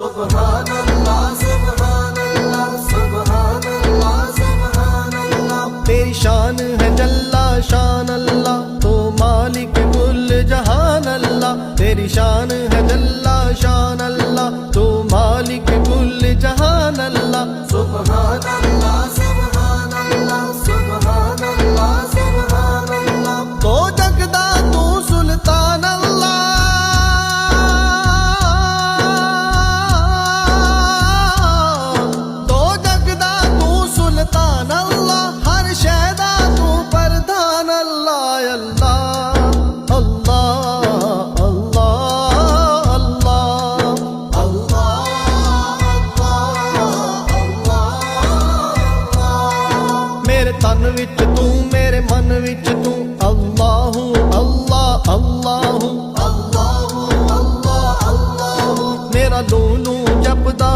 सुबहानल्लाह सुबहानल्लाह सुबहानल्लाह सुबहानल्लाह। तेरी शान है जल्ला शान अल्लाह, तो मालिक कुल जहान अल्लाह। तेरी शान है जल्ला शान अल्लाह, तो मालिक कुल जहान अल्लाह। सुबहानल्लाह सुबहानल्लाह सुबहानल्लाह सुबहानल्लाह। तो जगदा तू सुल्तान अल्लाह, तो जगदा तू सुल्तान अल्लाह। हर शैदा तू प्रधान अल्लाह अल्लाह अल्लाह अल्लाह अल्लाह। मेरे तन विच तू मेरे मन विच तू, अल्लाहू अल्लाह अल्लाहू अल्लाहू अल्लाह अल्लाह। मेरा लूनू जपदा